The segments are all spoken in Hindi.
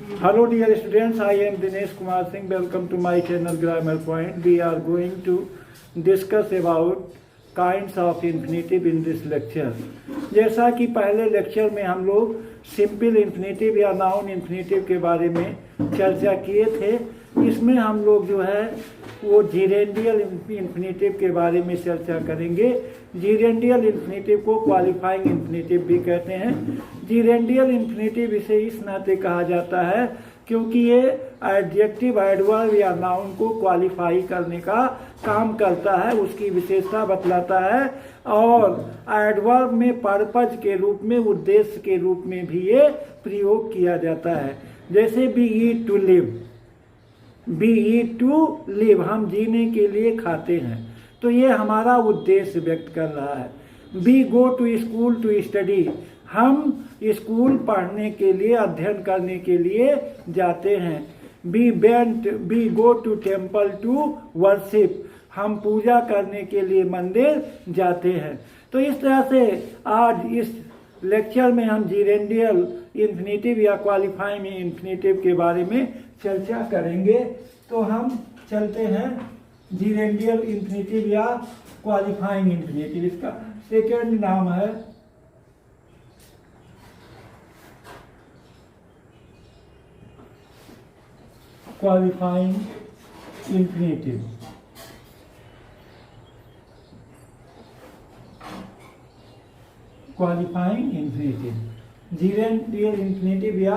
Hello dear students, I am Dinesh Kumar Singh. Welcome to my channel Grammar Point. We are going to discuss about kinds of infinitive in this lecture. जैसा कि पहले लेक्चर में हम लोग सिंपल इन्फिनेटिव या नाउन इन्फिनेटिव के बारे में चर्चा किए थे, इसमें हम लोग जो है वो जीरेंडियल इन्फिनेटिव के बारे में चर्चा करेंगे। जीरेंडियल इन्फिनेटिव को क्वालिफाइंग इन्फिनेटिव भी कहते हैं। जीरेंडियल इन्फिनेटिव इसे इस नाते कहा जाता है क्योंकि ये एडजेक्टिव एडवर्ब या नाउन को क्वालिफाई करने का काम करता है, उसकी विशेषता बतलाता है और एडवर्ब में पर्पज के रूप में, उद्देश्य के रूप में भी ये प्रयोग किया जाता है। जैसे we eat to live, we eat to live, हम जीने के लिए खाते हैं, तो ये हमारा उद्देश्य व्यक्त कर रहा है। We go to school to study, हम स्कूल पढ़ने के लिए, अध्ययन करने के लिए जाते हैं। We go to temple to worship, हम पूजा करने के लिए मंदिर जाते हैं। तो इस तरह से आज इस लेक्चर में हम जीरेंडियल इन्फिनेटिव या क्वालिफाइंग इन्फिनेटिव के बारे में चर्चा करेंगे। तो हम चलते हैं जीरेंडियल इन्फिनेटिव या क्वालिफाइंग इन्फिनेटिव। इसका सेकंड नाम है qualifying infinitive. Qualifying infinitive, gerundial infinitive या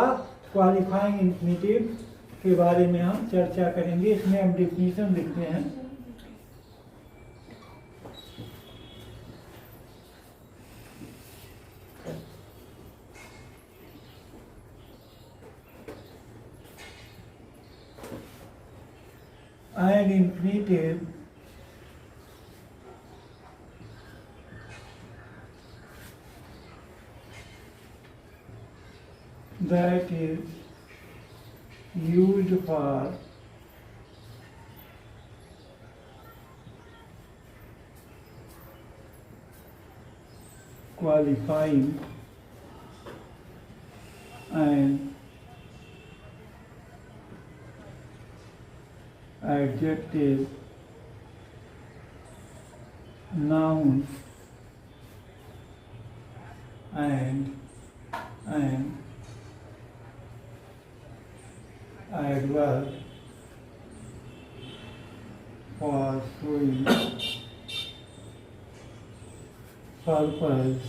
क्वालिफाइंग इन्फिनेटिव के बारे में हम चर्चा करेंगे। इसमें हम डिफिनीशन लिखते हैं। An infinitive that is used for qualifying an adjective, noun and an adverb for showing purpose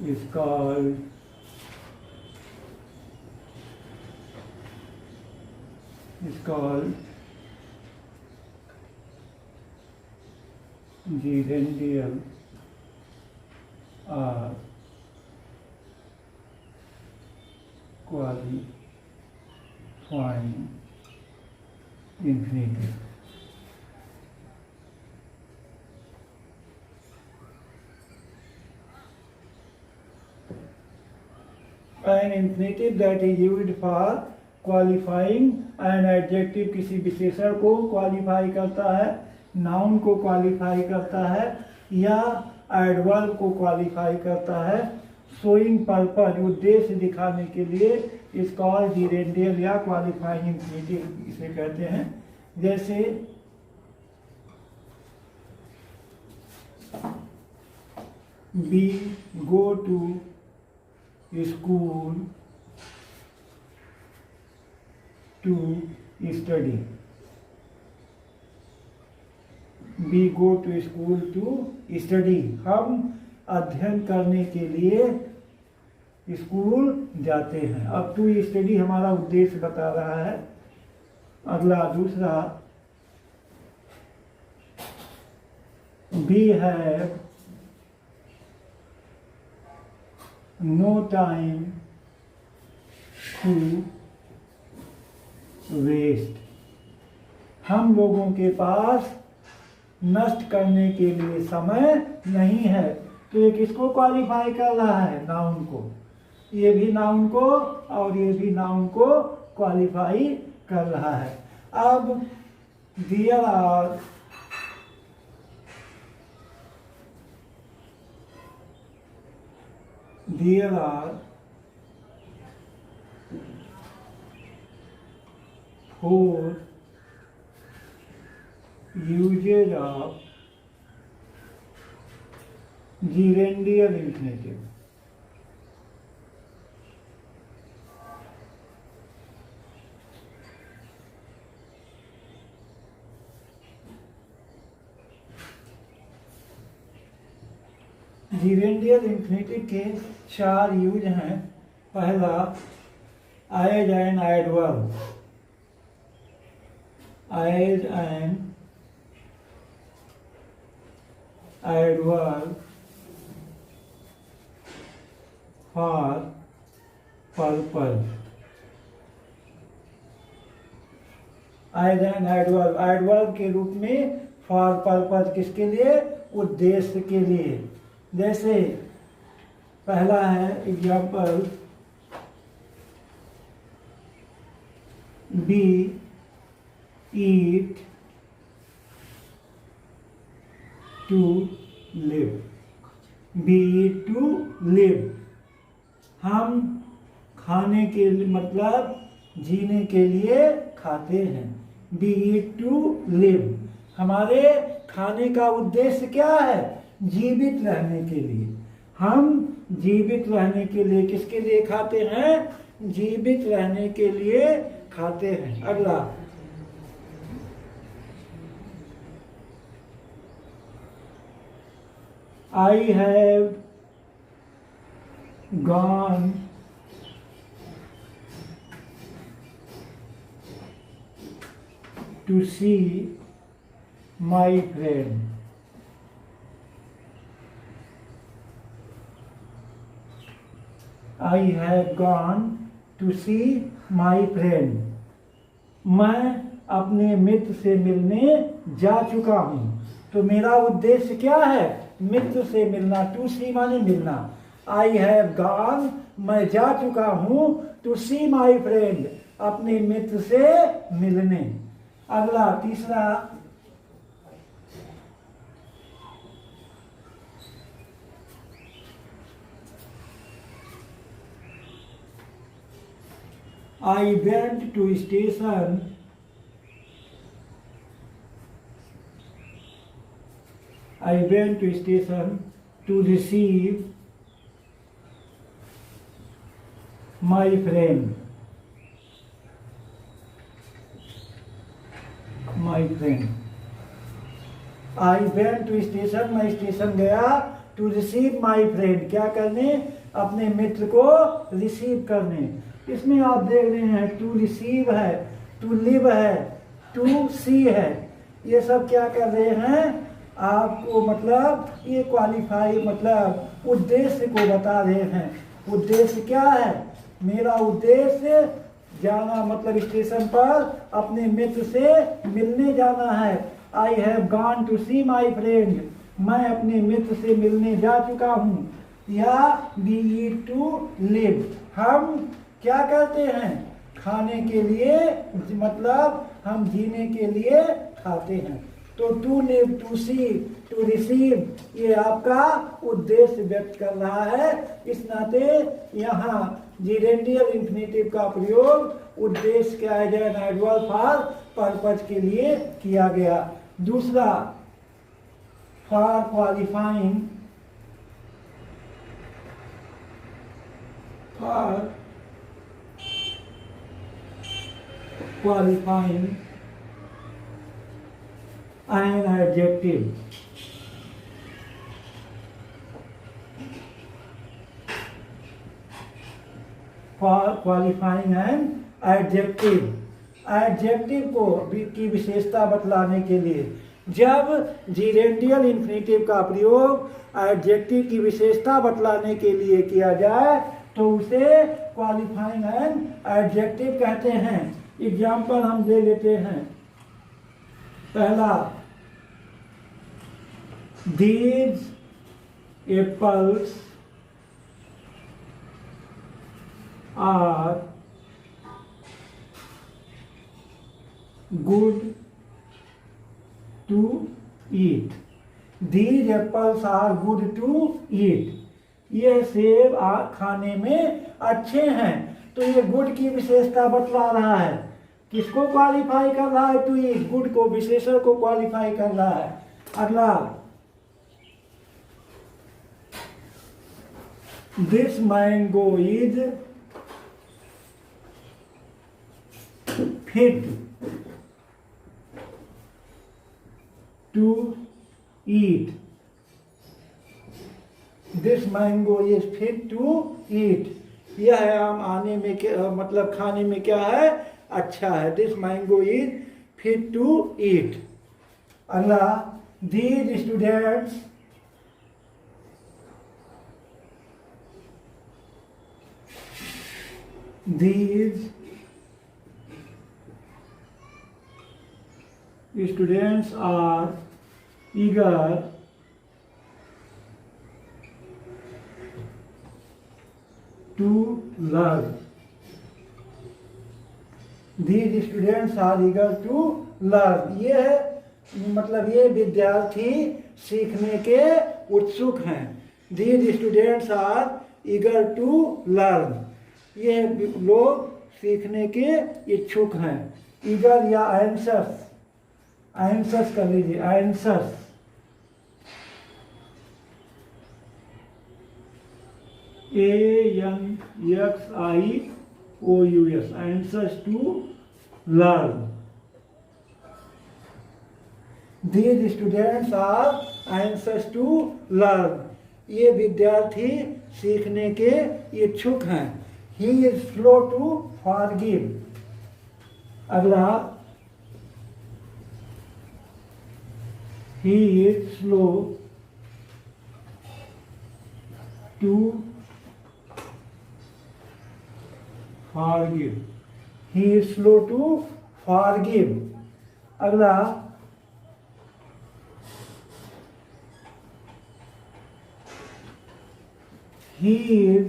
is called gerundial or qualifying infinitive. An infinitive that is used for qualifying an adjective, किसी विशेषण को क्वालिफाई करता है, नाउन को क्वालिफाई करता है या एडवर्ब को क्वालिफाई करता है, शोइंग पर्पज, उद्देश्य दिखाने के लिए इस कॉल्ड जीरेंडियल या क्वालिफाइंग इन्फिनेटिव इसे कहते हैं। जैसे we go to school to study, we go to school to study, हम अध्ययन करने के लिए स्कूल जाते हैं। अब टू स्टडी हमारा उद्देश्य बता रहा है। अगला दूसरा, we have no time to waste, हम लोगों के पास नष्ट करने के लिए समय नहीं है। तो ये किसको क्वालिफाई कर रहा है? नाउन को। ये भी नाउन को और ये भी नाउन को क्वालिफाई कर रहा है। अब there are 4 uses of gerundial infinitive. Gerundial infinitive के 4 यूज हैं। पहला, as an adverb, as an adverb for purpose. As an adverb, adverb के रूप में फॉर पर्पज, किसके लिए? उद्देश्य के लिए। जैसे पहला है example, we eat to live, we eat to live, हम खाने के लिए मतलब जीने के लिए खाते हैं। बी ईट टू लिव, हमारे खाने का उद्देश्य क्या है? जीवित रहने के लिए। हम जीवित रहने के लिए किसके लिए खाते हैं? जीवित रहने के लिए खाते हैं। अगला, I have gone to see my friend, I have gone to see my friend. मैं अपने मित्र से मिलने जा चुका हूँ। तो मेरा उद्देश्य क्या है? मित्र से मिलना। टू सी माने मिलना। I have gone, मैं जा चुका हूँ, to see my friend, अपने मित्र से मिलने। अगला, तीसरा, I went to station to receive my friend. I went to station, मैं स्टेशन गया, to receive my friend, क्या करने? अपने मित्र को रिसीव करने। इसमें आप देख रहे हैं टू रिसीव है, टू लिव है, टू सी है, ये सब क्या कर रहे हैं? आपको मतलब ये क्वालिफाई मतलब उद्देश्य को बता रहे हैं। उद्देश्य क्या है? मेरा उद्देश्य जाना मतलब स्टेशन पर अपने मित्र से मिलने जाना है। I have gone to see my friend, मैं अपने मित्र से मिलने जा चुका हूँ। या बी ईट टू लिव, हम क्या करते हैं? खाने के लिए, मतलब हम जीने के लिए खाते हैं। तो to live, to see, to receive, ये आपका उद्देश्य व्यक्त कर रहा है। इस नाते यहाँ जीरेंडियल इंफिनिटिव का प्रयोग उद्देश्य के as an adverb for purpose के लिए किया गया। दूसरा, for qualifying, for qualifying an adjective. For qualifying an adjective, adjective को की विशेषता बतलाने के लिए जब जीरेंडियल इंफिनिटिव का प्रयोग एडजेक्टिव की विशेषता बतलाने के लिए किया जाए तो उसे क्वालिफाइंग एन एडजेक्टिव कहते हैं। एग्जाम्पल हम ले लेते हैं। पहला, these apples are good to eat. These apples are good to eat. ये सेब खाने में अच्छे हैं। तो ये गुड की विशेषता बतला रहा है। किसको क्वालिफाई कर रहा है? टू ईट, गुड को, विशेषण को क्वालिफाई कर रहा है। अगला, this mango is fit to eat, this mango is fit to eat, यह आम आने में क्या, मतलब खाने में क्या है? अच्छा है। This mango is fit to eat. अगला, these students are eager to learn. These students are eager to learn. ये मतलब ये विद्यार्थी सीखने के उत्सुक हैं। These students are eager to learn. ये लोग सीखने के इच्छुक हैं। eager या anxious, anxious कर लीजिए, anxious। ANXIOUS, anxious to learn. These students are anxious to learn. ये विद्यार्थी सीखने के इच्छुक हैं। He is slow to forgive. अगला, he is slow to forgive. He is slow to forgive. अगला, he is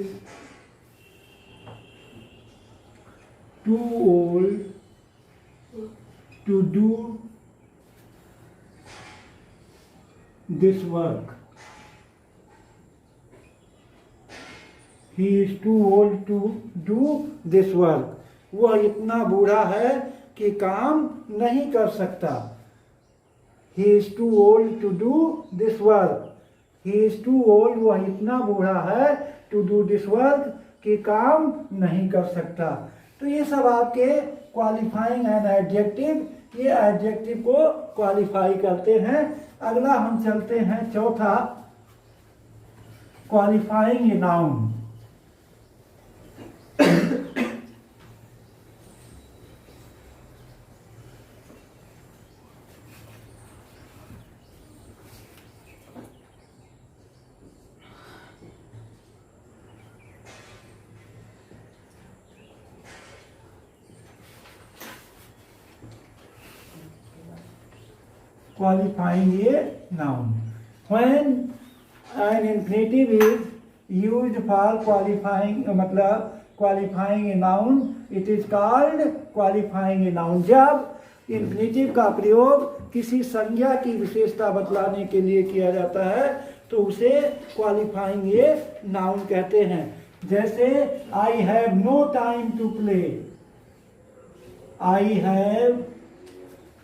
too old to do this work. He is too old to do this work. वह इतना बूढ़ा है कि काम नहीं कर सकता। He is too old to do this work. He is too old, वह इतना बूढ़ा है to do this work कि काम नहीं कर सकता। तो ये सब आपके क्वालिफाइंग एंड एडजेक्टिव, ये एडजेक्टिव को क्वालिफाई करते हैं। अगला हम चलते हैं चौथा, qualifying a noun. Qualifying a noun. When an infinitive is used for qualifying, मतलब qualifying a noun, it is called qualifying a noun. जब infinitive का प्रयोग किसी संज्ञा की विशेषता बतलाने के लिए किया जाता है तो उसे qualifying a noun कहते हैं। जैसे I have no time to play. I have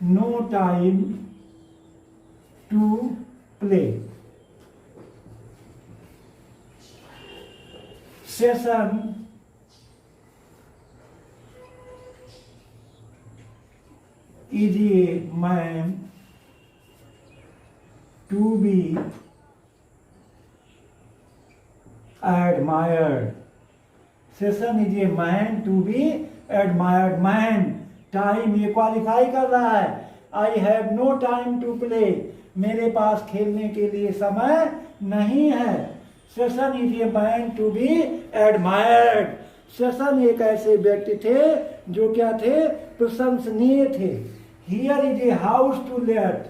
no time to play. Session is a man to be admired. Session is a man to be admired. Man, time ये क्वालिफाई कर रहा है। I have no time to play. मेरे पास खेलने के लिए समय नहीं है। Seshan is a man to be admired. Seshan एक ऐसे व्यक्ति थे जो क्या थे? प्रशंसनीय थे। Here is a house to let.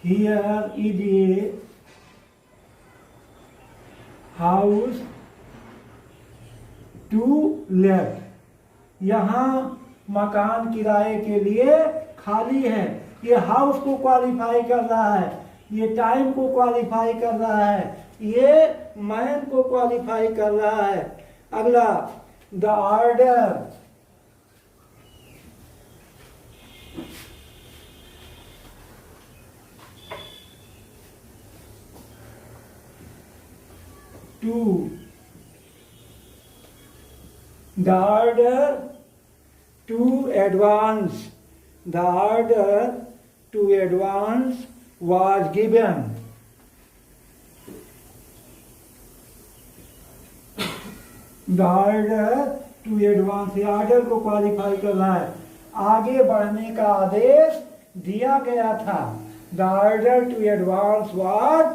Here is a house to let. यहाँ मकान किराए के लिए खाली है। ये हाउस को क्वालिफाई कर रहा है, ये टाइम को क्वालिफाई कर रहा है, ये मैन को क्वालिफाई कर रहा है। अगला, the order to the order to advance. The order to advance was given. The order to advance, ये ऑर्डर को क्वालिफाई करना है, आगे बढ़ने का आदेश दिया गया था। The order to advance was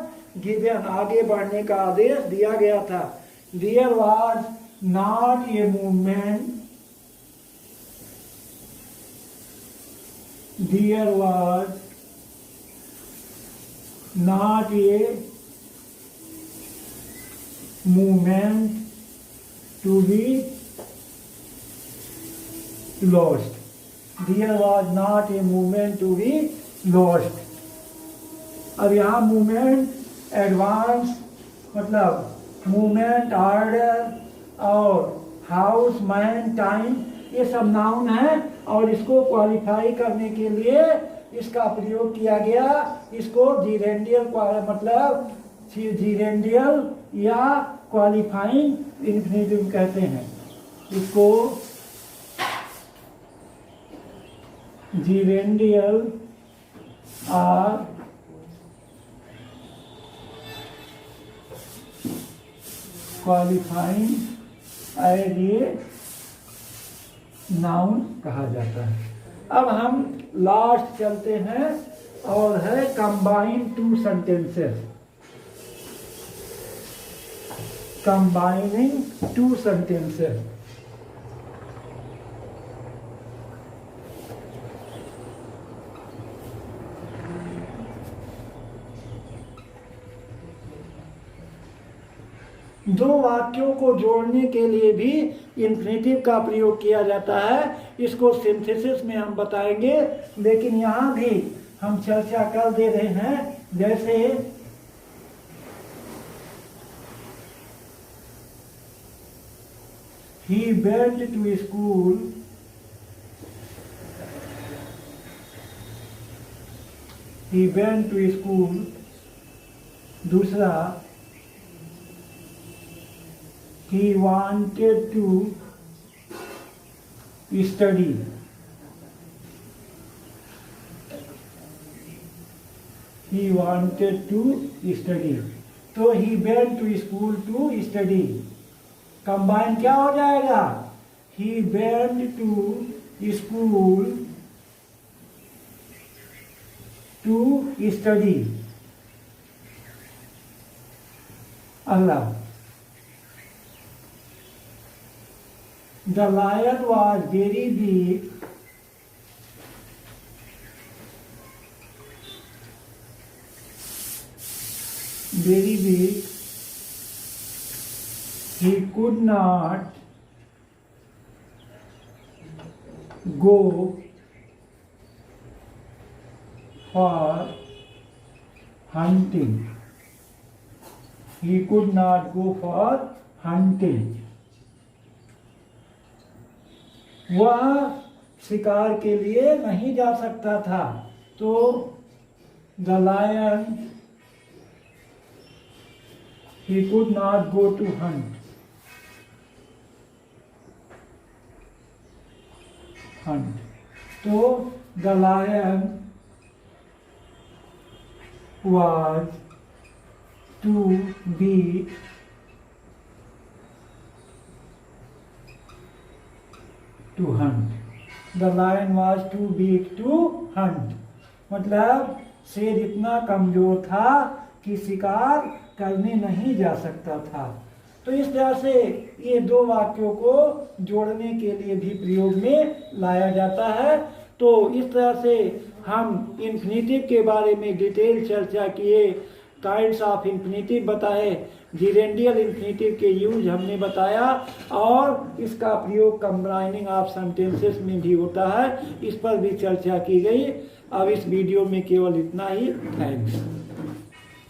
given, आगे बढ़ने का आदेश दिया गया था। There was not a movement, there was not a movement to be lost. There was not a movement to be lost. अब यहाँ मूवमेंट एडवांस मतलब मूवमेंट, ऑर्डर और हाउस, मैन, टाइम, ये सब नाउन है और इसको क्वालिफाई करने के लिए इसका प्रयोग किया गया। इसको जीरेंडियल मतलब जीरेंडियल या क्वालिफाइंग इंफिनिटिव कहते हैं। इसको जीरेंडियल और क्वालिफाइंग एज नाउन कहा जाता है। अब हम लास्ट चलते हैं और है combine two sentences. Combining two sentences. दो वाक्यों को जोड़ने के लिए भी इन्फिनेटिव का प्रयोग किया जाता है। इसको सिंथेसिस में हम बताएंगे, लेकिन यहाँ भी हम चर्चा कर दे रहे हैं। जैसे he went to school, he went to school। दूसरा he wanted to study, he wanted to study। तो he went to school to study, combine क्या हो जाएगा? He went to school to study। अगला The lion was very big, very big, he could not go for hunting, he could not go for hunting। वह शिकार के लिए नहीं जा सकता था। तो the lion, he could not go to hunt, तो the lion was too big to hunt। The lion was too big to hunt, मतलब शेर इतना कमजोर था कि शिकार करने नहीं जा सकता था। तो इस तरह से ये दो वाक्यों को जोड़ने के लिए भी प्रयोग में लाया जाता है। तो इस तरह से हम इन्फिनेटिव के बारे में डिटेल चर्चा किए, काइंड्स ऑफ इन्फिनेटिव बताए, जीरेंडियल इन्फिनेटिव के यूज हमने बताया और इसका प्रयोग कंबाइनिंग ऑफ सेंटेंसेस में भी होता है, इस पर भी चर्चा की गई। अब इस वीडियो में केवल इतना ही। थैंक्स।